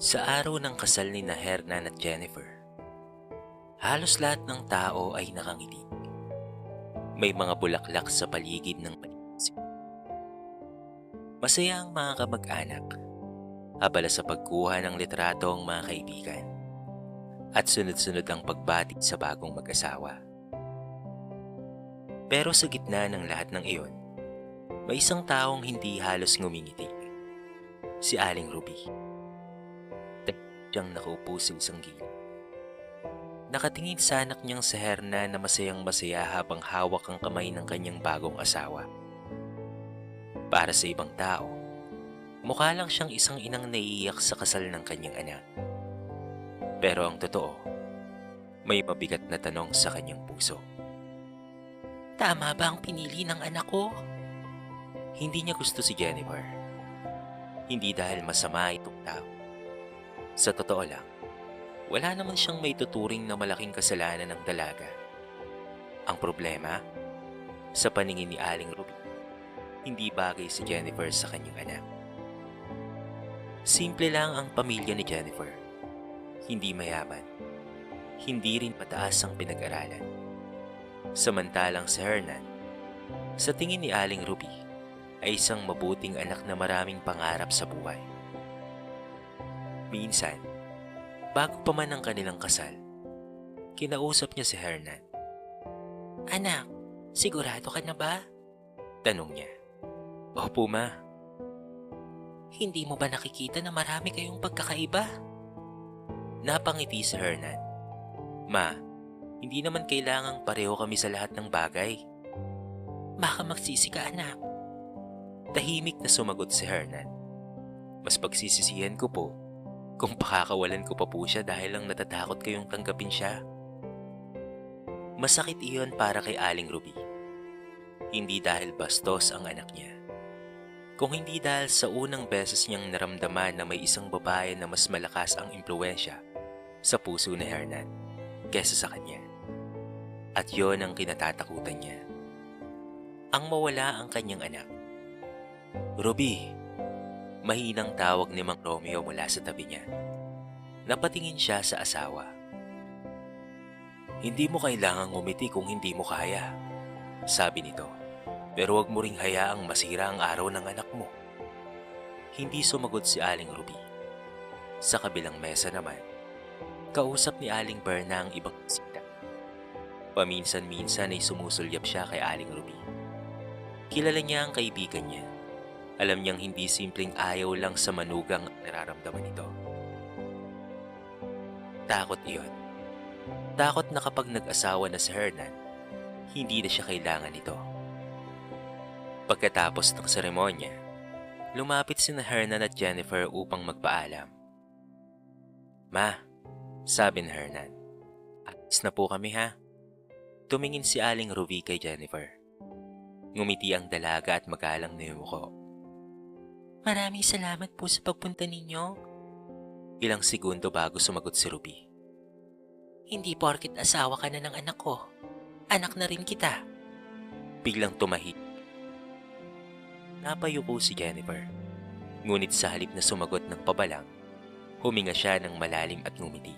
Sa araw ng kasal ni Hernan at Jennifer, halos lahat ng tao ay nakangiti. May mga bulaklak sa paligid ng paligid. Masaya ang mga kamag-anak, abala sa pagkuha ng litrato ang mga kaibigan, at sunod-sunod ang pagbati sa bagong mag-asawa. Pero sa gitna ng lahat ng iyon, may isang taong hindi halos ngumingiti. Si Aling Ruby. Siyang nakaupo sa isang gilid. Nakatingin sa anak niyang si Hernan na masayang-masaya habang hawak ang kamay ng kanyang bagong asawa. Para sa ibang tao, mukha lang siyang isang inang naiiyak sa kasal ng kanyang anak. Pero ang totoo, may mabigat na tanong sa kanyang puso. Tama ba ang pinili ng anak ko? Hindi niya gusto si Jennifer. Hindi dahil masama itong tao. Sa totoo lang, wala naman siyang may tuturing na malaking kasalanan ng dalaga. Ang problema, sa paningin ni Aling Ruby, hindi bagay si Jennifer sa kanyang anak. Simple lang ang pamilya ni Jennifer. Hindi mayaman. Hindi rin mataas ang pinag-aralan. Samantalang si Hernan, sa tingin ni Aling Ruby, ay isang mabuting anak na maraming pangarap sa buhay. Minsan, bago pa man ang kanilang kasal, kinausap niya si Hernan. Anak, sigurado ka na ba? Tanong niya. Opo, ma. Hindi mo ba nakikita na marami kayong pagkakaiba? Napangiti si Hernan. Ma, hindi naman kailangang pareho kami sa lahat ng bagay. Baka magsisi ka, anak. Tahimik na sumagot si Hernan. Mas pagsisisihan ko po kung pakakawalan ko pa po siya dahil lang natatakot kayong tanggapin siya. Masakit iyon para kay Aling Ruby. Hindi dahil bastos ang anak niya. Kung hindi dahil sa unang beses niyang naramdaman na may isang babae na mas malakas ang impluwensya sa puso ni Hernan kesa sa kanya. At yon ang kinatatakutan niya. Ang mawala ang kanyang anak. Ruby, mahinang tawag ni Mang Romeo mula sa tabi niya. Napatingin siya sa asawa. Hindi mo kailangang ngumiti kung hindi mo kaya, sabi nito. Pero huwag mo ring hayaang masira ang araw ng anak mo. Hindi sumagot si Aling Ruby. Sa kabilang mesa naman, kausap ni Aling Berna ang ibang bisita. Paminsan-minsan ay sumusulyap siya kay Aling Ruby. Kilala niya ang kaibigan niya. Alam niyang hindi simpleng ayaw lang sa manugang ang nararamdaman nito. Takot iyon. Takot na kapag nag-asawa na si Hernan, hindi na siya kailangan nito. Pagkatapos ng seremonya, lumapit sina Hernan at Jennifer upang magpaalam. Ma, sabi ni Hernan, alis na po kami ha. Tumingin si Aling Ruby kay Jennifer. Ngumiti ang dalaga at magalang na yumuko. Maraming salamat po sa pagpunta ninyo. Ilang segundo bago sumagot si Ruby. Hindi porket asawa ka na ng anak ko. Anak na rin kita. Biglang tumahid. Napayuko si Jennifer. Ngunit sa halip na sumagot ng pabalang, huminga siya ng malalim at ngumiti.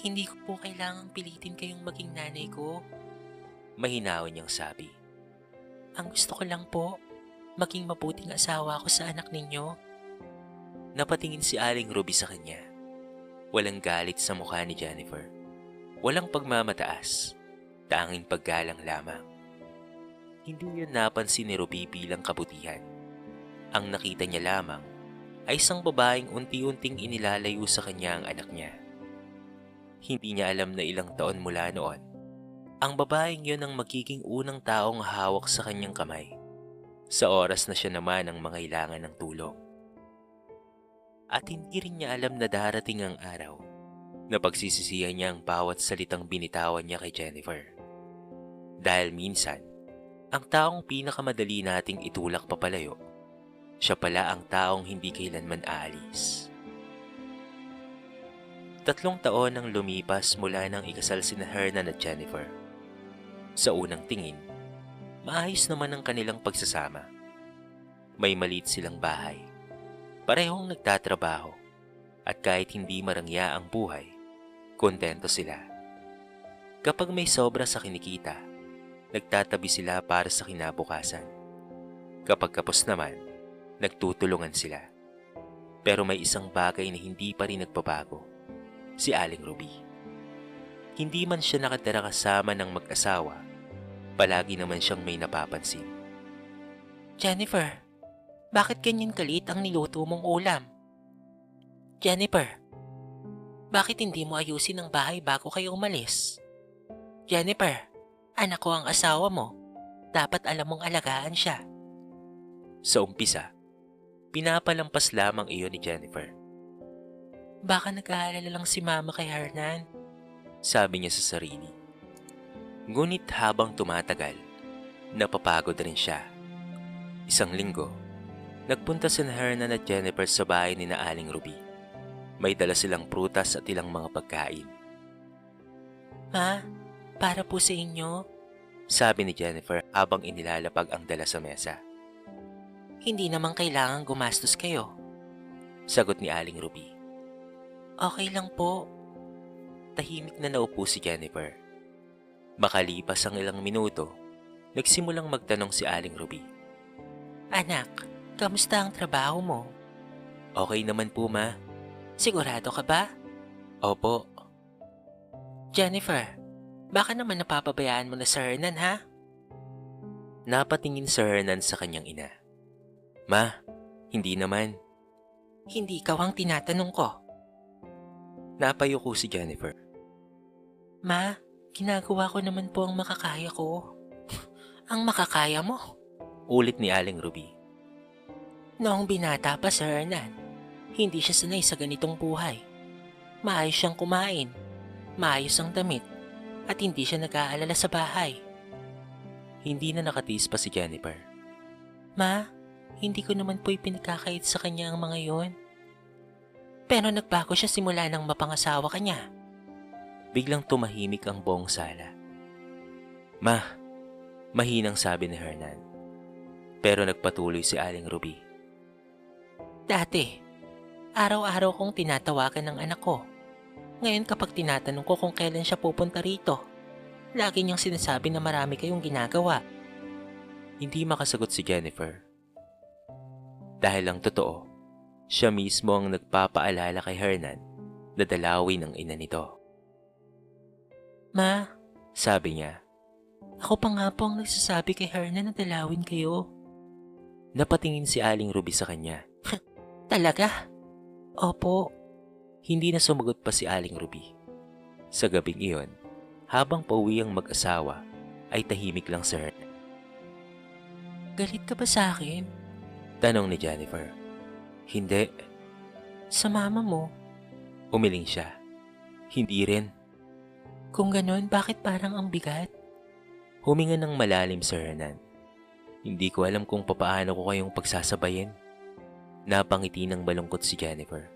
Hindi ko po kailangang pilitin kayong maging nanay ko. Mahinawan niyang sabi. Ang gusto ko lang po, maging mabuting asawa ko sa anak ninyo. Napatingin si Aling Ruby sa kanya. Walang galit sa mukha ni Jennifer. Walang pagmamataas. Tanging paggalang lamang. Hindi yun napansin ni Ruby bilang kabutihan. Ang nakita niya lamang ay isang babaeng unti-unting inilalayo sa kanya ang anak niya. Hindi niya alam na ilang taon mula noon, ang babaeng yun ang magiging unang taong hawak sa kanyang kamay sa oras na siya naman ang mangailangan ng tulong. At hindi rin niya alam na darating ang araw na pagsisisihan niya ang bawat salitang binitawan niya kay Jennifer. Dahil minsan, ang taong pinakamadali nating itulak papalayo, siya pala ang taong hindi kailanman aalis. 3 taon ang lumipas mula nang ikasal sina Hernan at Jennifer. Sa unang tingin, maayos naman ang kanilang pagsasama. May maliit silang bahay. Parehong nagtatrabaho At kahit hindi marangya ang buhay, kontento sila. Kapag may sobra sa kinikita, nagtatabi sila para sa kinabukasan. Kapag kapos naman, nagtutulungan sila. Pero may isang bagay na hindi pa rin nagbabago, si Aling Ruby. Hindi man siya nakatira kasama ng mag-asawa, palagi naman siyang may napapansin. Jennifer, bakit ganyan kalit ang niluto mong ulam? Jennifer, bakit hindi mo ayusin ang bahay bago kayo umalis? Jennifer, anak ko ang asawa mo. Dapat alam mong alagaan siya. Sa umpisa, pinapalampas lamang iyon ni Jennifer. Baka nag-aalala lang si Mama kay Hernan, sabi niya sa sarili. Ngunit habang tumatagal, napapagod rin siya. Isang linggo, nagpunta si Hernan at Jennifer sa bahay ni na Aling Ruby. May dala silang prutas at ilang mga pagkain. Ma, para po sa inyo, sabi ni Jennifer habang inilalapag ang dala sa mesa. Hindi naman kailangan gumastos kayo, sagot ni Aling Ruby. Okay lang po. Tahimik na naupo si Jennifer. Makalipas ang ilang minuto, nagsimulang magtanong si Aling Ruby. Anak, kamusta ang trabaho mo? Okay naman po, Ma. Sigurado ka ba? Opo. Jennifer, baka naman napapabayaan mo na si Hernan, ha? Napatingin si Hernan sa kanyang ina. Ma, hindi naman. Hindi ikaw ang tinatanong ko. Napayuko si Jennifer. Ma, ginagawa ko naman po ang makakaya ko. Ang makakaya mo? Ulit ni Aling Ruby. Noong binata pa si Hernan, hindi siya sanay sa ganitong buhay. Maayos siyang kumain, maayos ang damit, at hindi siya nag-aalala sa bahay. Hindi na nakatiis pa si Jennifer. Ma, hindi ko naman po ipinagkakait sa kanya ang mga yon. Pero nagbago siya simula nang mapangasawa ka niya. Biglang tumahimik ang buong sala. Ma, mahinang sabi ni Hernan. Pero nagpatuloy si Aling Ruby. Dati, araw-araw kong tinatawagan ng anak ko. Ngayon kapag tinatanong ko kung kailan siya pupunta rito, lagi niyang sinasabi na marami kayong ginagawa. Hindi makasagot si Jennifer. Dahil ang totoo, siya mismo ang nagpapaalala kay Hernan na dalawin ang ina nito. Ma, sabi niya. Ako pa nga po ang nagsasabi kay Hernan na dalawin kayo. Napatingin si Aling Ruby sa kanya. Talaga? Opo. Hindi na sumagot pa si Aling Ruby. Sa gabing iyon, habang pauwi ang mag-asawa, ay tahimik lang si Hernan. Galit ka ba sa akin? Tanong ni Jennifer. Hindi. Sa mama mo? Umiling siya. Hindi rin. Kung ganon, bakit parang ang bigat? Huminga ng malalim si Hernan. Hindi ko alam kung papaano ko kayong pagsasabayin. Napangiti ng malungkot si Jennifer.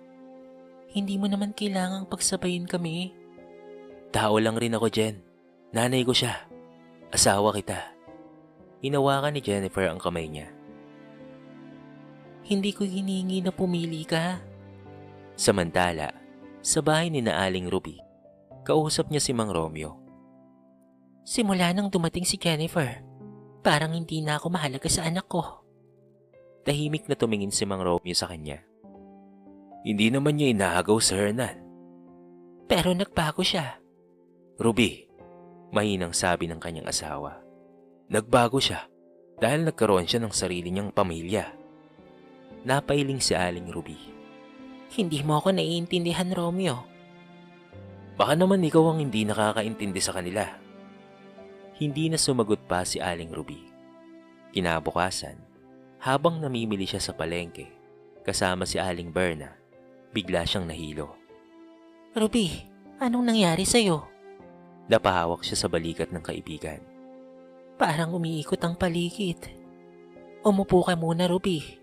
Hindi mo naman kailangang pagsabayin kami. Tao lang rin ako, Jen. Nanay ko siya. Asawa kita. Hinawakan ni Jennifer ang kamay niya. Hindi ko hinihingi na pumili ka. Samantala, sa bahay ni na Aling Ruby, kausap niya si Mang Romeo. Simula nang dumating si Jennifer, parang hindi na ako mahalaga sa anak ko. Tahimik na tumingin si Mang Romeo sa kanya. Hindi naman niya inahagaw si Hernan. Pero nagbago siya. Ruby, mahinang sabi ng kanyang asawa. Nagbago siya dahil nagkaroon siya ng sarili niyang pamilya. Napailing si Aling Ruby. Hindi mo ako naiintindihan, Romeo. Baka naman ikaw ang hindi nakakaintindi sa kanila. Hindi na sumagot pa si Aling Ruby. Kinabukasan, habang namimili siya sa palengke, kasama si Aling Berna, bigla siyang nahilo. Ruby, anong nangyari sa'yo? Napahawak siya sa balikat ng kaibigan. Parang umiikot ang paligid. Umupo ka muna, Ruby.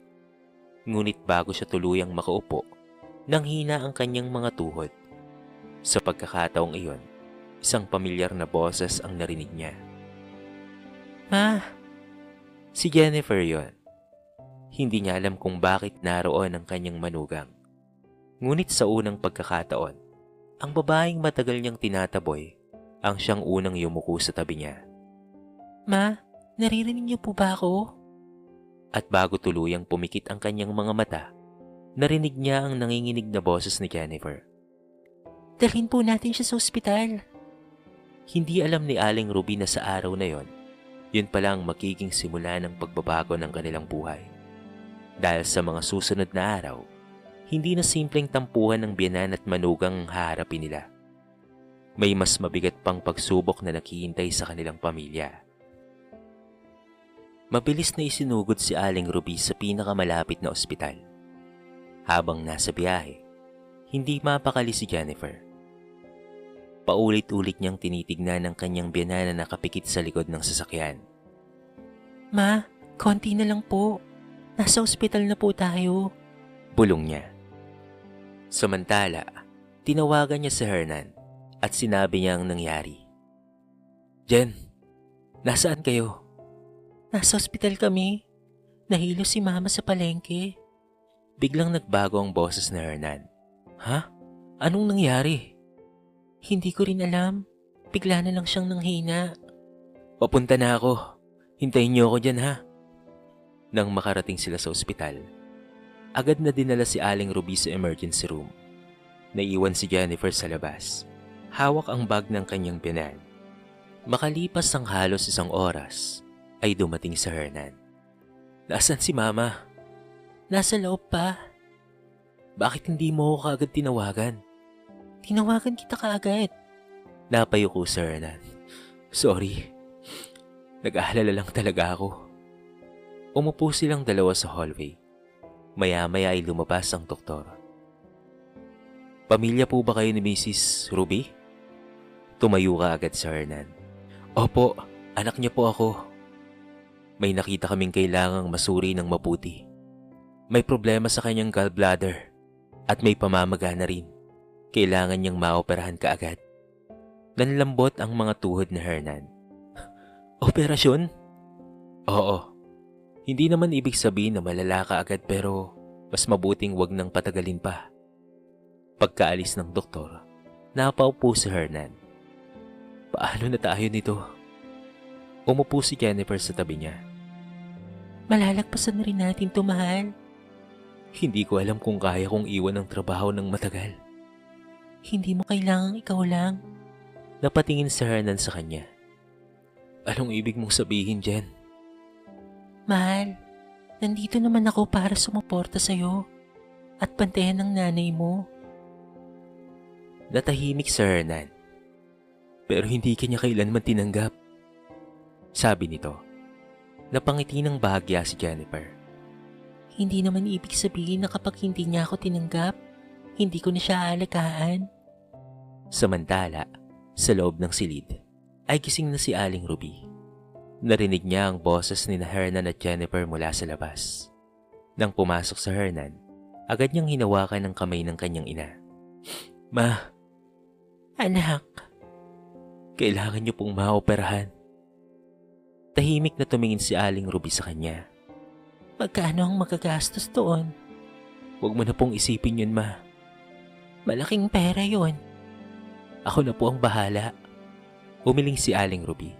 Ngunit bago siya tuluyang makaupo, nanghina ang kanyang mga tuhod. Sa pagkakataong iyon, isang pamilyar na boses ang narinig niya. Ma, si Jennifer yon. Hindi niya alam kung bakit naroon ang kanyang manugang. Ngunit sa unang pagkakataon, ang babaeng matagal niyang tinataboy ang siyang unang yumuko sa tabi niya. Ma, naririnig niyo po ba ako? At bago tuluyang pumikit ang kanyang mga mata, narinig niya ang nanginginig na boses ni Jennifer. Dalhin po natin siya sa ospital. Hindi alam ni Aling Ruby na sa araw na yun pala ang magiging simula ng pagbabago ng kanilang buhay. Dahil sa mga susunod na araw, hindi na simpleng tampuhan ng biyanan at manugang ang haharapin nila. May mas mabigat pang pagsubok na naghihintay sa kanilang pamilya. Mabilis na isinugod si Aling Ruby sa pinakamalapit na ospital. Habang nasa biyahe, hindi mapakali si Jennifer. Paulit-ulit niyang tinitignan ang kanyang biyanan na nakapikit sa likod ng sasakyan. Ma, konti na lang po. Nasa ospital na po tayo. Bulong niya. Samantala, tinawagan niya si Hernan at sinabi niya ang nangyari. Jen, nasaan kayo? Nasa ospital kami. Nahilo si Mama sa palengke. Biglang nagbago ang boses ni Hernan. Ha? Anong nangyari? Hindi ko rin alam. Bigla na lang siyang nanghina. Papunta na ako. Hintayin niyo ako dyan ha. Nang makarating sila sa ospital, agad na dinala si Aling Ruby sa emergency room. Naiwan si Jennifer sa labas. Hawak ang bag ng kanyang biyanan. Makalipas ang halos 1 oras, ay dumating si Hernan. Nasaan si Mama? Nasa loob pa. Bakit hindi mo ako kaagad tinawagan? Tinawagan kita kaagad. Napayuko si Hernan. Sorry. Nag-aalala lang talaga ako. Umupo silang dalawa sa hallway. Maya-maya ay lumabas ang doktor. Pamilya po ba kayo ni Mrs. Ruby? Tumayo ka agad si Hernan. Opo, anak niya po ako. May nakita kaming kailangang masuri ng mabuti. May problema sa kanyang gallbladder at may pamamaga na rin. Kailangan niyang maoperahan kaagad. Nanlambot ang mga tuhod ni Hernan. Operasyon? Oo. Hindi naman ibig sabihin na malala ka agad pero mas mabuting wag nang patagalin pa. Pagkaalis ng doktor, napaupo si Hernan. Paano na tayo nito? Umupo si Jennifer sa tabi niya. Malalagpasan na rin natin to, mahal. Hindi ko alam kung kaya kong iwan ang trabaho ng matagal. Hindi mo kailangang ikaw lang. Napatingin si Hernan sa kanya. Anong ibig mong sabihin, Jen? Mahal, nandito naman ako para sumuporta sa'yo at bantayan ng nanay mo. Natahimik si Hernan. Pero hindi kanya kailanman tinanggap. Sabi nito. Napangiti ng bahagya si Jennifer. Hindi naman ibig sabihin na kapag hindi niya ako tinanggap, hindi ko na siya aalagaan. Samantala, sa loob ng silid, ay gising na si Aling Ruby. Narinig niya ang boses ni Hernan at Jennifer mula sa labas. Nang pumasok sa Hernan, agad niyang hinawakan ang kamay ng kanyang ina. Ma, Anak, kailangan niyo pong maoperahan. Tahimik na tumingin si Aling Ruby sa kanya. magkano ang magagastos doon? Huwag mo na pong isipin yun, Ma. Malaking pera yon. Ako na po ang bahala. Umiling si Aling Ruby.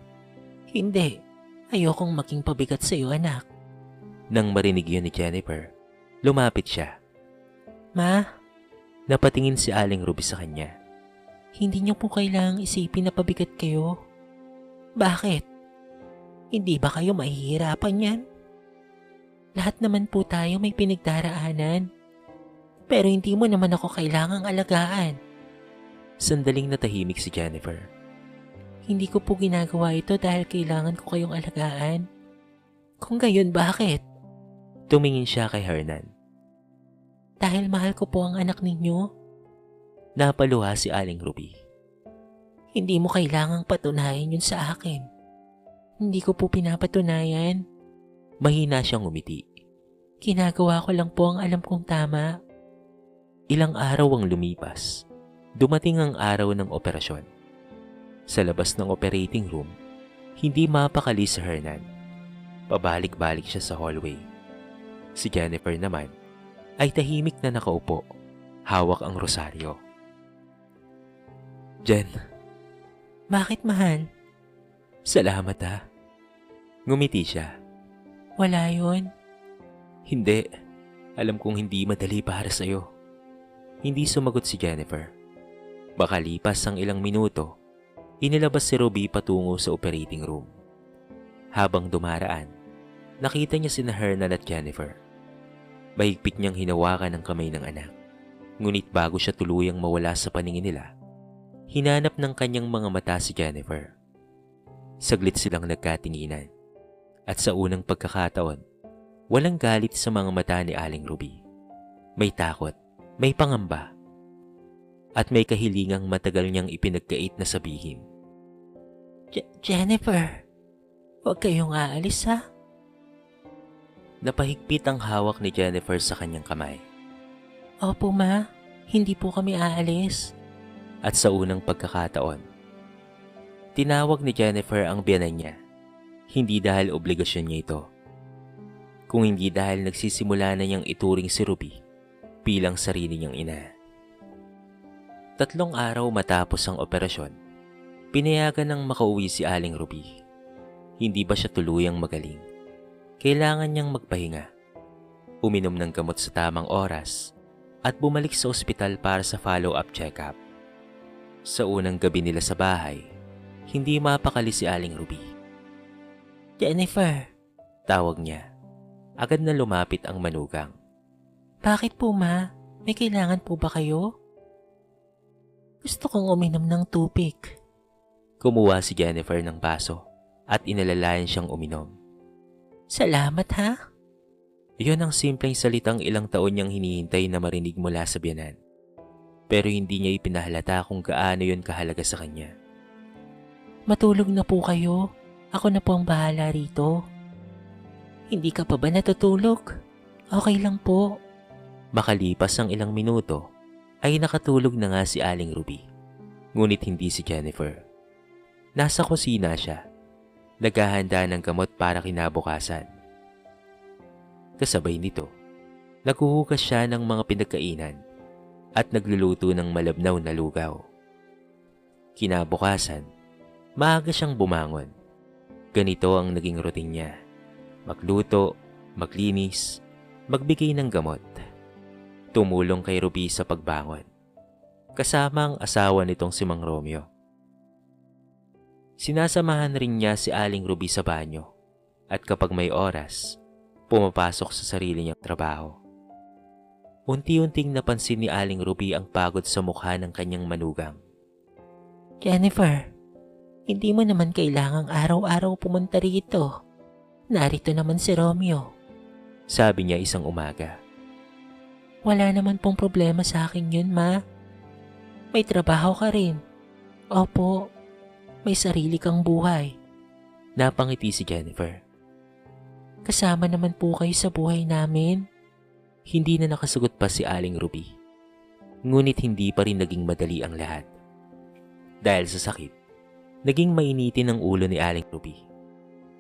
Hindi, ayokong maging pabigat sa iyo, anak. Nang marinig yun ni Jennifer, lumapit siya. Ma, Napatingin si Aling Ruby sa kanya. hindi niyo po kailangang isipin na pabigat kayo. Bakit? Hindi ba kayo mahihirapan yan? Lahat naman po tayo may pinagdaraanan. Pero hindi mo naman ako kailangang alagaan. Sandaling natahimik si Jennifer. Hindi ko po ginagawa ito dahil kailangan ko kayong alagaan. Kung gayon, bakit? Tumingin siya kay Hernan. Dahil mahal ko po ang anak ninyo. Napaluha si Aling Ruby. Hindi mo kailangang patunayan yun sa akin. Hindi ko po pinapatunayan. Mahina siyang umiti. Ginagawa ko lang po ang alam kong tama. Ilang araw ang lumipas. Dumating ang araw ng operasyon. Sa labas ng operating room, hindi mapakali si Hernan. Pabalik-balik siya sa hallway. Si Jennifer naman ay tahimik na nakaupo Hawak ang rosaryo. Jen, Bakit, mahal? salamat ha. Ngumiti siya. Wala yun. Hindi. Alam kong hindi madali para sa'yo. Hindi sumagot si Jennifer. Makalipas ang ilang minuto, inilabas si Ruby patungo sa operating room. Habang dumaraan, nakita niya sina Hernan at Jennifer. Mahigpit niyang hinawakan ang kamay ng anak. Ngunit bago siya tuluyang mawala sa paningin nila, hinanap ng kanyang mga mata si Jennifer. Saglit silang nagkatinginan. At sa unang pagkakataon, walang galit sa mga mata ni Aling Ruby. May takot, may pangamba, at may kahilingang matagal niyang ipinagkait na sabihin. Jennifer, huwag kayong aalis ha. Napahigpit ang hawak ni Jennifer sa kanyang kamay. Opo ma, hindi po kami aalis. At sa unang pagkakataon, tinawag ni Jennifer ang biyanan niya. Hindi dahil obligasyon niya ito, kung hindi dahil nagsisimula na niyang ituring si Ruby bilang sarili niyang ina. 3 araw matapos ang operasyon, pinayagan ng makauwi si Aling Ruby. Hindi ba siya tuluyang magaling? Kailangan niyang magpahinga, uminom ng gamot sa tamang oras, at bumalik sa ospital para sa follow-up check-up. Sa unang gabi nila sa bahay, hindi mapakali si Aling Ruby. Jennifer, Tawag niya. Agad na lumapit ang manugang. bakit po ma? May kailangan po ba kayo? Gusto kong uminom ng tubig. Kumuha si Jennifer ng baso at inalalayan siyang uminom. Salamat ha. Iyon ang simpleng salitang ilang taon niyang hinihintay na marinig mula sa biyanan. Pero hindi niya ipinahalata kung gaano yun kahalaga sa kanya. Matulog na po kayo. Ako na po ang bahala rito. Hindi ka pa ba natutulog? Okay lang po. Makalipas ang ilang minuto, ay nakatulog na nga si Aling Ruby. Ngunit hindi si Jennifer. Nasa kusina siya, naghahanda ng gamot para kinabukasan. Kasabay nito, naghuhugas siya ng mga pinagkainan at nagluluto ng malabnaw na lugaw. Kinabukasan, maaga siyang bumangon. Ganito ang naging routine niya. Magluto, maglinis, magbigay ng gamot. Tumulong kay Ruby sa pagbangon. Kasama ang asawa nitong si Mang Romeo. Sinasamahan rin niya si Aling Ruby sa banyo. At kapag may oras, pumapasok sa sarili niyang trabaho. Unti-unting napansin ni Aling Ruby ang pagod sa mukha ng kanyang manugang. Jennifer, hindi mo naman kailangang araw-araw pumunta rito. Narito naman si Romeo. Sabi niya isang umaga. Wala naman pong problema sa akin yun, ma. May trabaho ka rin. Opo, may sarili kang buhay. Napangiti si Jennifer. Kasama naman po kayo sa buhay namin. Hindi na nakasagot pa si Aling Ruby. Ngunit hindi pa rin naging madali ang lahat. Dahil sa sakit, naging mainitin ang ulo ni Aling Ruby.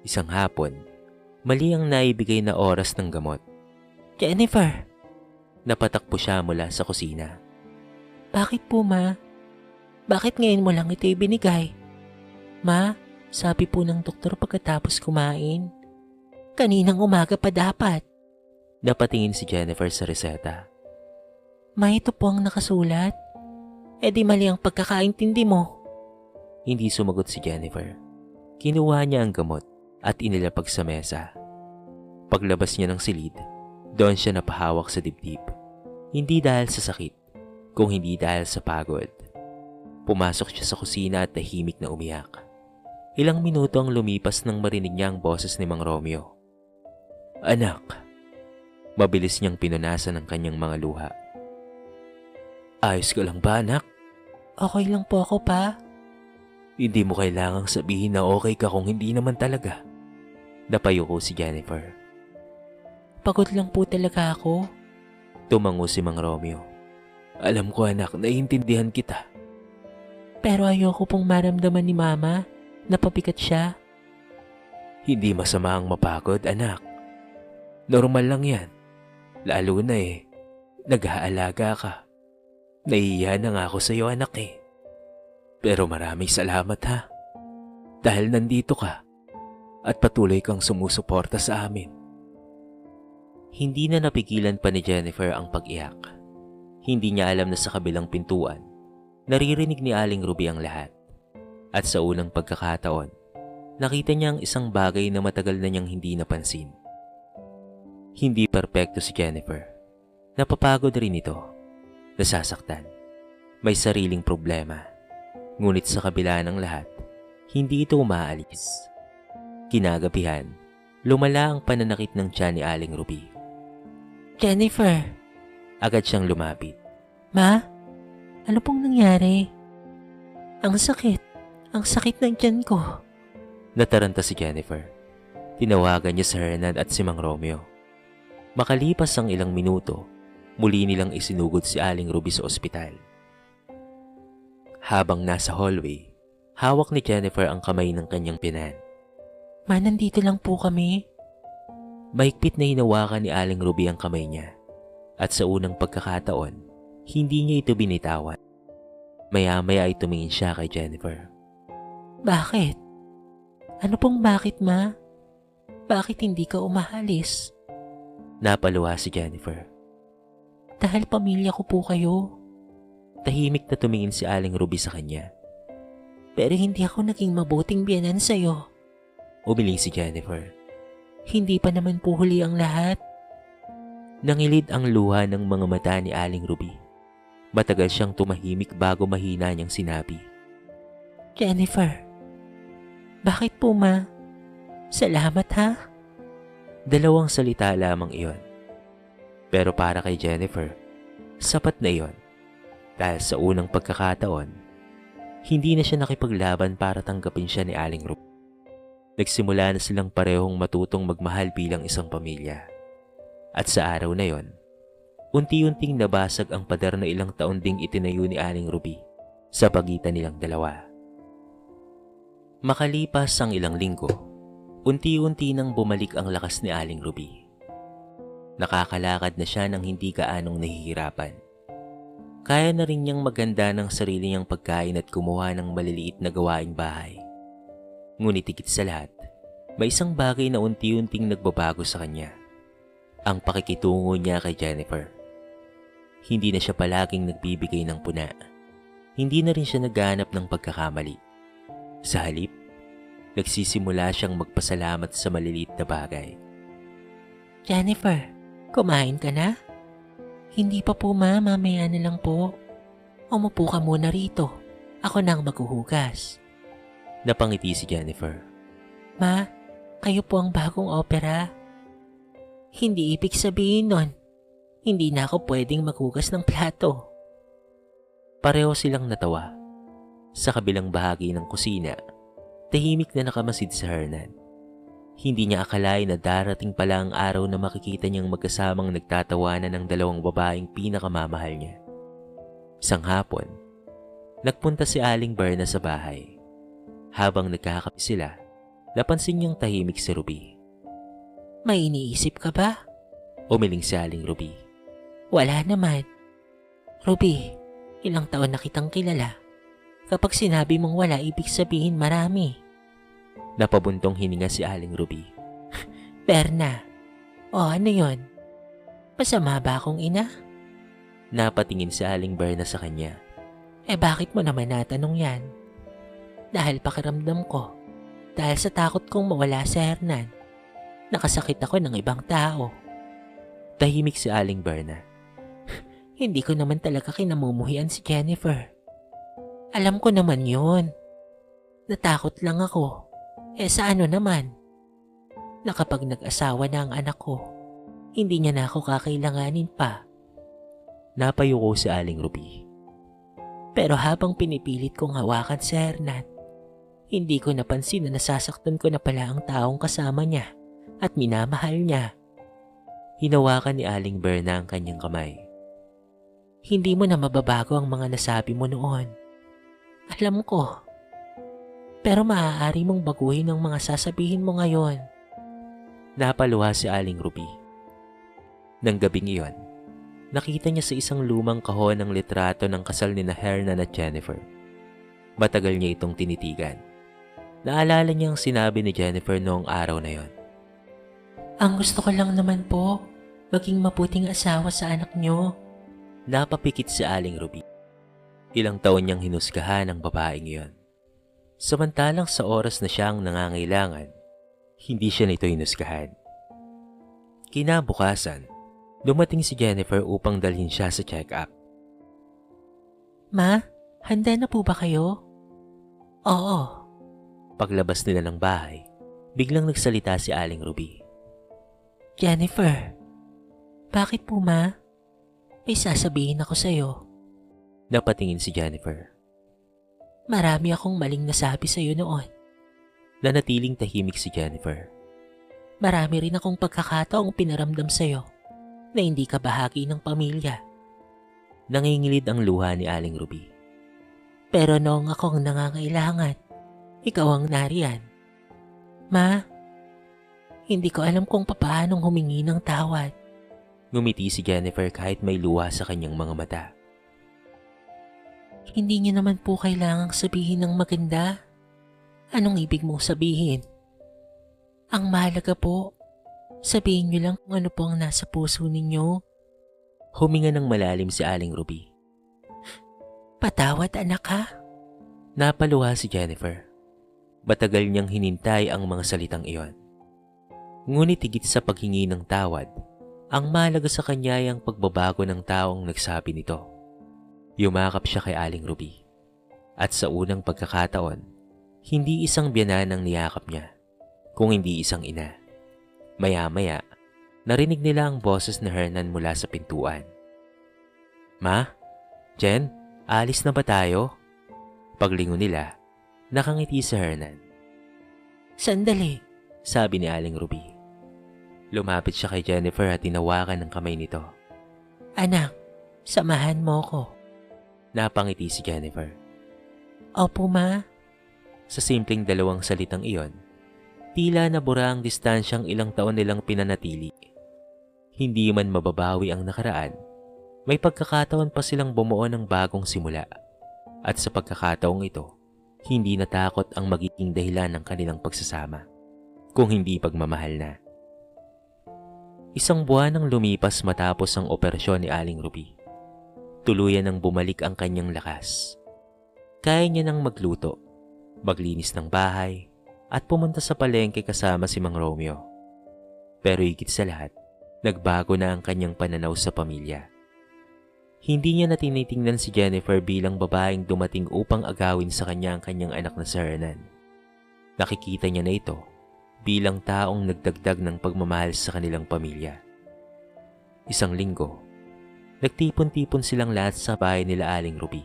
Isang hapon, mali ang naibigay na oras ng gamot. Jennifer, Napatakbo siya mula sa kusina. bakit po, ma? Bakit ngayon mo lang ito ibinigay? Ma, sabi po ng doktor pagkatapos kumain. Kaninang umaga pa dapat. Napatingin si Jennifer sa reseta. Ma, ito po ang nakasulat. E di mali ang pagkakaintindi mo. Hindi sumagot si Jennifer. Kinuha niya ang gamot at inilapag sa mesa. Paglabas niya ng silid, doon siya napahawak sa dibdib. Hindi dahil sa sakit, kung hindi dahil sa pagod. Pumasok siya sa kusina at tahimik na umiyak. Ilang minuto ang lumipas nang marinig niya ang boses ni Mang Romeo. Anak! Mabilis niyang pinunasan ang kanyang mga luha. Ayos ka lang ba, anak? Okay lang po ako, pa. Hindi mo kailangang sabihin na okay ka kung hindi naman talaga. Napayuko si Jennifer. Pagod lang po talaga ako. Tumango si Mang Romeo. Alam ko, anak, naiintindihan kita. Pero ayoko pong maramdaman ni Mama na pabigat siya. Hindi masama ang mapagod, anak. Normal lang yan. Lalo na nag-aalaga ka. Nahihiya na nga ako sa iyo anak eh. Pero maraming salamat ha. Dahil nandito ka at patuloy kang sumusuporta sa amin. Hindi na napigilan pa ni Jennifer ang pag-iyak. Hindi niya alam na sa kabilang pintuan, naririnig ni Aling Ruby ang lahat. At sa unang pagkakataon, nakita niya ang isang bagay na matagal na niyang hindi napansin. Hindi perpekto si Jennifer. Napapagod rin ito. Nasasaktan. May sariling problema. Ngunit sa kabila ng lahat, hindi ito umaalis. Kinagabihan, lumala ang pananakit ng tiyan ni Aling Ruby. Jennifer! Agad siyang lumapit. Ma? Ano pong nangyari? Ang sakit. Ang sakit ng tiyan ko. Nataranta si Jennifer. Tinawagan niya si Hernan at si Mang Romeo. Makalipas ang ilang minuto, muli nilang isinugod si Aling Ruby sa ospital. Habang nasa hallway, hawak ni Jennifer ang kamay ng kanyang pinan. Ma, nandito lang po kami. Mahigpit na hinawakan ni Aling Ruby ang kamay niya. At sa unang pagkakataon, hindi niya ito binitawan. Maya-maya ay tumingin siya kay Jennifer. Bakit? Ano pong bakit, Ma? Bakit hindi ka umahalis? Napaluha si Jennifer. Dahil pamilya ko po kayo. Tahimik na tumingin si Aling Ruby sa kanya. Pero hindi ako naging mabuting biyanan sa'yo. Umiling si Jennifer. Hindi pa naman po huli ang lahat. Nangilid ang luha ng mga mata ni Aling Ruby. Matagal siyang tumahimik bago mahina niyang sinabi. Jennifer, bakit po, Ma? Salamat ha. Dalawang salita lamang iyon. Pero para kay Jennifer, sapat na iyon. Dahil sa unang pagkakataon, hindi na siya nakipaglaban para tanggapin siya ni Aling Ruby. Nagsimula na silang parehong matutong magmahal bilang isang pamilya. At sa araw na yon, unti-unting nabasag ang pader na ilang taon ding itinayo ni Aling Ruby sa pagitan nilang dalawa. Makalipas ang ilang linggo, unti-unti nang bumalik ang lakas ni Aling Ruby. Nakakalakad na siya nang hindi gaanong nahihirapan. Kaya na rin niyang maganda ng sarili niyang pagkain at kumuha ng maliliit na gawaing bahay. Ngunit higit sa lahat, may isang bagay na unti-unting nagbabago sa kanya. Ang pakikitungo niya kay Jennifer. Hindi na siya palaging nagbibigay ng puna. Hindi na rin siya naghahanap ng pagkakamali. Sa halip, nagsisimula siyang magpasalamat sa maliliit na bagay. Jennifer, kumain ka na? Hindi pa po, Ma. Mamaya na lang po. Umupo ka muna rito. Ako nang maghuhugas. Napangiti si Jennifer. Ma, kayo po ang bagong opera. Hindi ibig sabihin nun, hindi na ako pwedeng maghugas ng plato. Pareho silang natawa. Sa kabilang bahagi ng kusina, tahimik na nakamasid si Hernan. Hindi niya akalain na darating pala ang araw na makikita niyang magkasamang nagtatawanan ng dalawang babaeng pinakamamahal niya. Isang hapon, nagpunta si Aling Berna sa bahay. Habang nagkakape sila, napansin niyang tahimik si Ruby. May iniisip ka ba? Umiling si Aling Ruby. Wala naman. Ruby, ilang taon na kitang kilala. Kapag sinabi mong wala, ibig sabihin marami. Napabuntong hininga si Aling Ruby. Berna, ano yon? Masama ba akong ina? Napatingin si Aling Berna sa kanya. Bakit mo naman natanong yan? Dahil pakiramdam ko, dahil sa takot kong mawala si Hernan, nakasakit ako ng ibang tao. Tahimik si Aling Berna. Hindi ko naman talaga kinamumuhian si Jennifer. Alam ko naman yun. Natakot lang ako. Sa ano naman? Na kapag nag-asawa na ang anak ko, hindi niya na ako kakailanganin pa. Napayuko si Aling Ruby. Pero habang pinipilit kong hawakan si Hernan, hindi ko napansin na nasasaktan ko na pala ang taong kasama niya at minamahal niya. Hinawakan ni Aling Berna ang kanyang kamay. Hindi mo na mababago ang mga nasabi mo noon. Alam ko. Pero maaari mong baguhin ang mga sasabihin mo ngayon. Napaluha si Aling Ruby. Nang gabing iyon, nakita niya sa isang lumang kahon ang litrato ng kasal ni Hernan at Jennifer. Matagal niya itong tinitigan. Naalala niya ang sinabi ni Jennifer noong araw na yon. Ang gusto ko lang naman po, maging mabuting asawa sa anak niyo. Napapikit si Aling Ruby. Ilang taon niyang hinusgahan ang babaeng iyon. Samantalang sa oras na siyang nangangailangan, hindi siya nito hinusgahan. Kinabukasan, dumating si Jennifer upang dalhin siya sa check-up. Ma, handa na po ba kayo? Oo. Paglabas nila ng bahay, biglang nagsalita si Aling Ruby. Jennifer, bakit po ma? May sasabihin ako sa'yo. Napatingin si Jennifer. Marami akong maling nasabi sa'yo noon. Nanatiling tahimik si Jennifer. Marami rin akong pagkakataong pinaramdam sa'yo na hindi ka bahagi ng pamilya. Nangingilid ang luha ni Aling Ruby. Pero noong akong nangangailangan, ikaw ang nariyan. Ma, hindi ko alam kung paanong humingi ng tawad. Ngumiti si Jennifer kahit may luha sa kanyang mga mata. Hindi niyo naman po kailangang sabihin ng maganda. Anong ibig mong sabihin? Ang mahalaga po, sabihin niyo lang kung ano po ang nasa puso ninyo. Huminga ng malalim si Aling Ruby. Patawad anak ha? Napaluha si Jennifer. Matagal niyang hinintay ang mga salitang iyon. Ngunit higit sa paghingi ng tawad, ang mahalaga sa kanya ay ang pagbabago ng taong nagsabi nito. Yumakap siya kay Aling Ruby. At sa unang pagkakataon, hindi isang biyanan ang niyakap niya, kung hindi isang ina. Maya-maya, narinig nila ang boses ni Hernan mula sa pintuan. Ma? Jen? Alis na ba tayo? Paglingon nila, nakangiti si Hernan. Sandali, sabi ni Aling Ruby. Lumapit siya kay Jennifer at tinawakan ng kamay nito. Anak, samahan mo ko. Napangiti si Jennifer. Opo ma. Sa simpleng dalawang salitang iyon, tila nabura ang distansyang ilang taon nilang pinanatili. Hindi man mababawi ang nakaraan, may pagkakataon pa silang bumuo ng bagong simula. At sa pagkakataong ito, hindi natakot ang magiging dahilan ng kanilang pagsasama, kung hindi pagmamahal na. Isang buwan ang lumipas matapos ang operasyon ni Aling Ruby. Tuluyan nang bumalik ang kanyang lakas. Kaya niya nang magluto, maglinis ng bahay, at pumunta sa palengke kasama si Mang Romeo. Pero higit sa lahat, nagbago na ang kanyang pananaw sa pamilya. Hindi niya na tinitingnan si Jennifer bilang babaeng dumating upang agawin sa kanya ang kanyang anak na si Hernan. Nakikita niya na ito bilang taong nagdagdag ng pagmamahal sa kanilang pamilya. Isang linggo, nagtipon-tipon silang lahat sa bahay nila Aling Ruby.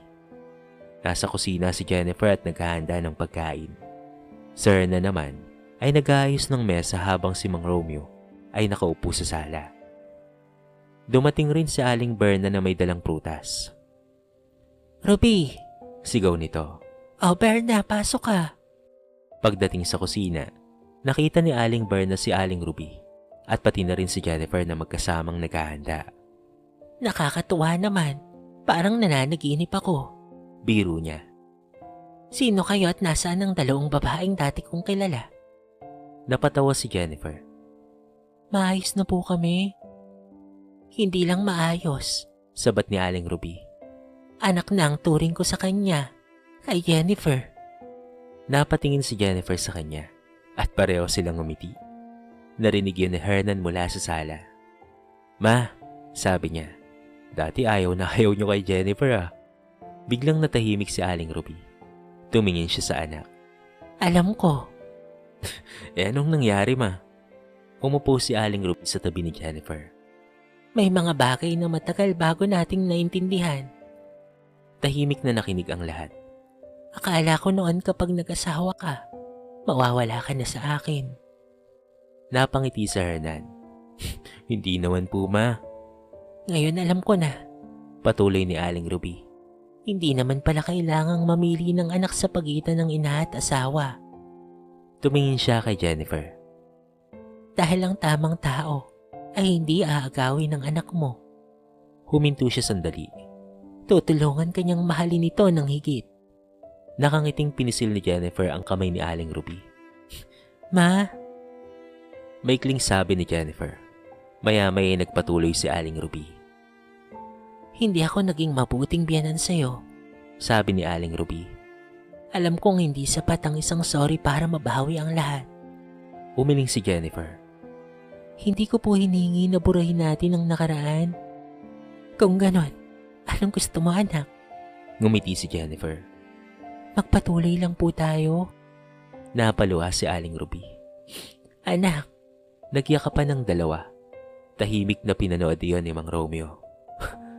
Nasa kusina si Jennifer at naghahanda ng pagkain. Si Hernan naman ay nag-aayos ng mesa habang si Mang Romeo ay nakaupo sa sala. Dumating rin si Aling Berna na may dalang prutas. Ruby! Sigaw nito. Oh Berna, pasok ka. Pagdating sa kusina, nakita ni Aling Berna si Aling Ruby at pati na rin si Jennifer na magkasamang naghahanda. Nakakatuwa naman. Parang nananaginip ako. Biro niya. Sino kayo at nasaan ang dalawang babaeng dati kong kilala? Napatawa si Jennifer. Maayos na po kami. Hindi lang maayos, sabat ni Aling Ruby. Anak na ang turing ko sa kanya, kay Jennifer. Napatingin si Jennifer sa kanya at pareho silang umiti. Narinig yun ni Hernan mula sa sala. Ma, sabi niya, dati ayaw na ayaw niyo kay Jennifer ah. Biglang natahimik si Aling Ruby. Tumingin siya sa anak. Alam ko. Anong nangyari ma? Umupo si Aling Ruby sa tabi ni Jennifer. May mga bagay na matagal bago nating naintindihan. Tahimik na nakinig ang lahat. Akala ko noon kapag nag-asawa ka, mawawala ka na sa akin. Napangiti sa Hernan. Hindi naman po ma. Ngayon alam ko na. Patuloy ni Aling Ruby. Hindi naman pala kailangang mamili ng anak sa pagitan ng ina at asawa. Tumingin siya kay Jennifer. Dahil ang tamang tao ay hindi aagawin ng anak mo. Huminto siya sandali. Tutulungan kanyang mahalin ito ng higit. Nakangiting pinisil ni Jennifer ang kamay ni Aling Ruby. Ma, Maikling sabi ni Jennifer. Maya-maya ay nagpatuloy si Aling Ruby. hindi ako naging mabuting biyanan sa'yo. Sabi ni Aling Ruby. Alam kong hindi sapat ang isang sorry para mabawi ang lahat. Umiling si Jennifer. Hindi ko po hiningi na burahin natin ang nakaraan. Kung ganon, anong gusto mo anak? Ngumiti si Jennifer. Magpatuloy lang po tayo. Napaluha si Aling Ruby. Anak, Nagyakapan ng dalawa. Tahimik na pinanood iyon ni Mang Romeo.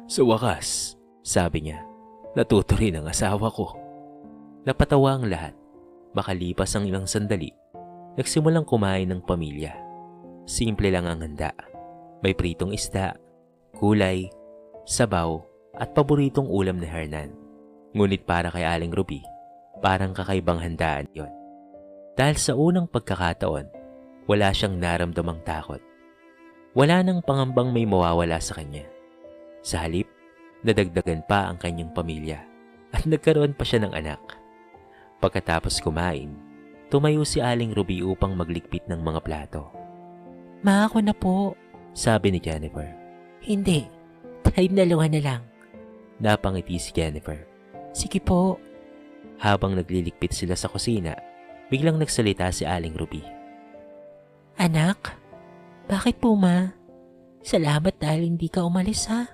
Sa wakas, sabi niya, natuto rin ang asawa ko. Napatawa ang lahat. Makalipas ang ilang sandali, nagsimulang kumain ng pamilya. Simple lang ang handa. May pritong isda, gulay, sabaw, at paboritong ulam ni Hernan. Ngunit para kay Aling Ruby, parang kakaibang handaan yon. Dahil sa unang pagkakataon, wala siyang naramdamang takot. Wala nang pangambang may mawawala sa kanya. Sa halip, nadagdagan pa ang kanyang pamilya at nagkaroon pa siya ng anak. Pagkatapos kumain, tumayo si Aling Ruby upang maglikpit ng mga plato. ma ako na po. Sabi ni Jennifer. Hindi, tayong dalawa na lang. Napangiti si Jennifer. Sige po. Habang naglilikpit sila sa kusina, biglang nagsalita si Aling Ruby. Anak, bakit po ma? Salamat dahil hindi ka umalis ha.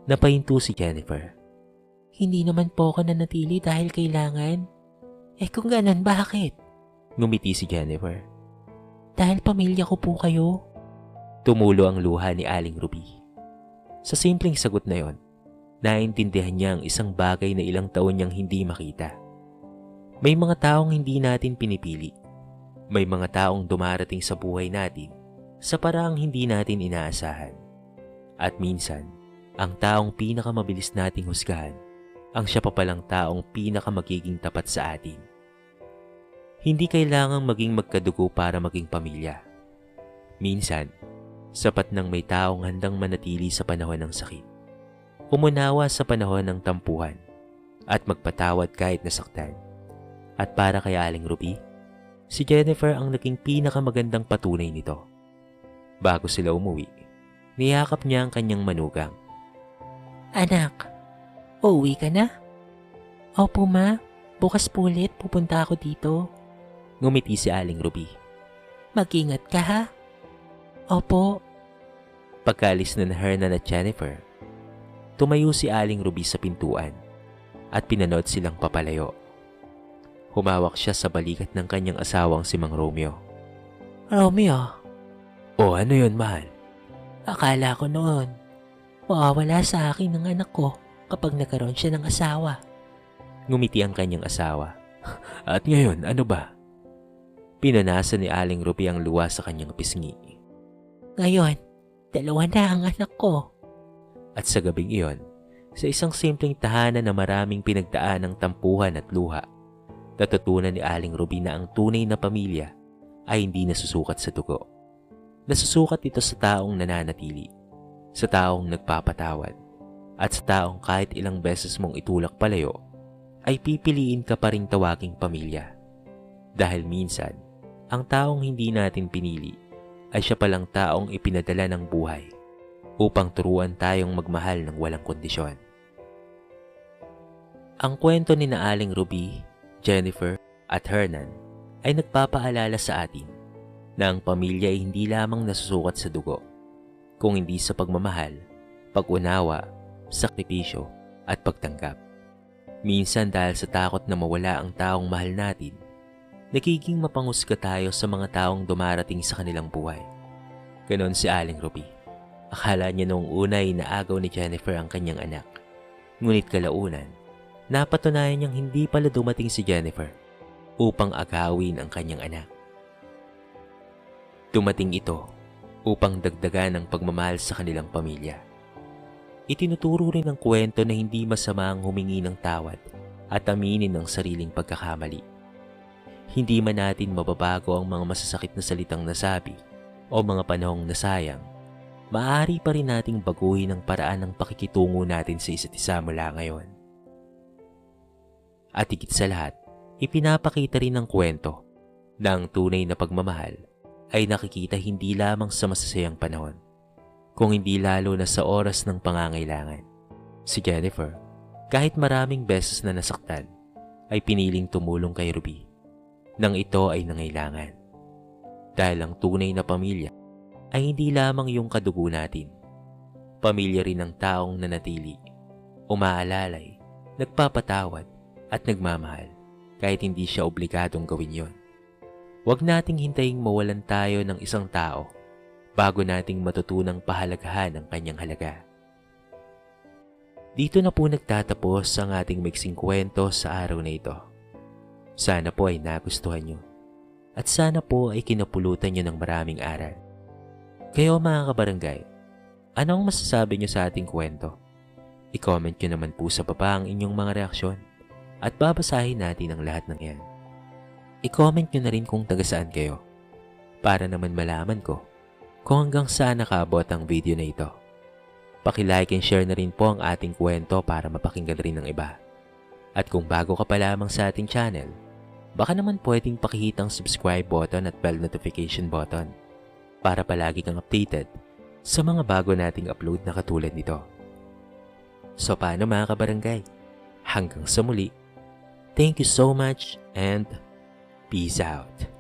Napahinto si Jennifer. Hindi naman po ako nanatili dahil kailangan. Kung ganon, bakit? Ngumiti si Jennifer. Dahil pamilya ko po kayo. Tumulo ang luha ni Aling Ruby. Sa simpleng sagot na yon, naintindihan niya ang isang bagay na ilang taon niyang hindi makita. May mga taong hindi natin pinipili. May mga taong dumarating sa buhay natin sa paraang hindi natin inaasahan. At minsan, ang taong pinakamabilis nating husgahan, ang siya pa palang taong pinakamagiging tapat sa atin. Hindi kailangang maging magkadugo para maging pamilya. Minsan, sapat nang may taong handang manatili sa panahon ng sakit, umunawa sa panahon ng tampuhan, at magpatawad kahit nasaktan. At para kay Aling Ruby, si Jennifer ang naging pinakamagandang patunay nito. Bago sila umuwi, niyakap niya ang kanyang manugang. Anak, uuwi ka na? Opo ma, bukas po ulit pupunta ako dito. Ngumiti si Aling Ruby. Mag-ingat ka ha? Opo. Pagkaalis na ni Hernan at Jennifer, tumayo si Aling Ruby sa pintuan at pinanood silang papalayo. Humawak siya sa balikat ng kanyang asawang si Mang Romeo. Romeo, O ano yon, mahal? akala ko noon, mawawala sa akin ng anak ko kapag nagkaroon siya ng asawa. Ngumiti ang kanyang asawa. At ngayon, ano ba? Pinanasan ni Aling Ruby ang luwa sa kanyang pisngi. Ngayon, dalawa na ang anak ko. At sa gabing iyon, sa isang simpleng tahanan na maraming pinagdaan ng tampuhan at luha, natutunan ni Aling Ruby na ang tunay na pamilya ay hindi nasusukat sa dugo. Nasusukat ito sa taong nananatili, sa taong nagpapatawad, at sa taong kahit ilang beses mong itulak palayo, ay pipiliin ka pa ring tawaging pamilya. Dahil minsan, ang taong hindi natin pinili ay siya palang taong ipinadala ng buhay upang turuan tayong magmahal ng walang kondisyon. Ang kwento ni na Aling Ruby, Jennifer at Hernan ay nagpapaalala sa atin na ang pamilya ay hindi lamang nasusukat sa dugo, kung hindi sa pagmamahal, pag-unawa, sakripisyo at pagtanggap. Minsan dahil sa takot na mawala ang taong mahal natin, nagiging mapangusga tayo sa mga taong dumarating sa kanilang buhay. Ganon si Aling Ruby. Akala niya noong una ay naagaw ni Jennifer ang kanyang anak. Ngunit kalaunan, napatunayan niyang hindi pala dumating si Jennifer upang agawin ang kanyang anak. Dumating ito upang dagdagan ang pagmamahal sa kanilang pamilya. Itinuturo rin ang kwento na hindi masama ang humingi ng tawad at aminin ang sariling pagkakamali. Hindi man natin mababago ang mga masasakit na salitang nasabi o mga panahong nasayang, maaari pa rin nating baguhin ang paraan ng pakikitungo natin sa isa't isa mula ngayon. At higit sa lahat, ipinapakita rin ng kwento na ang tunay na pagmamahal ay nakikita hindi lamang sa masasayang panahon, kung hindi lalo na sa oras ng pangangailangan. Si Jennifer, kahit maraming beses na nasaktan, ay piniling tumulong kay Ruby nang ito ay nangailangan. Dahil ang tunay na pamilya ay hindi lamang yung kadugo natin. Pamilya rin ng taong nanatili, umaalalay, nagpapatawad at nagmamahal kahit hindi siya obligadong gawin yon. Huwag nating hintayin mawalan tayo ng isang tao bago nating matutunang pahalagahan ang kanyang halaga. Dito na po nagtatapos ang ating maiksing kwento sa araw na ito. Sana po ay nagustuhan nyo at sana po ay kinapulutan nyo ng maraming aral. Kayo mga kabarangay, anong masasabi nyo sa ating kwento? I-comment nyo naman po sa baba ang inyong mga reaksyon at babasahin natin ang lahat ng yan. I-comment nyo na rin kung taga saan kayo para naman malaman ko kung hanggang saan nakaabot ang video na ito. Paki-like and share na rin po ang ating kwento para mapakinggan rin ng iba. At kung bago ka pa lamang sa ating channel, baka naman pwedeng pakihit ang subscribe button at bell notification button para palagi kang updated sa mga bago nating upload na katulad nito. So paano mga kabarangay? Hanggang sa muli, thank you so much and peace out.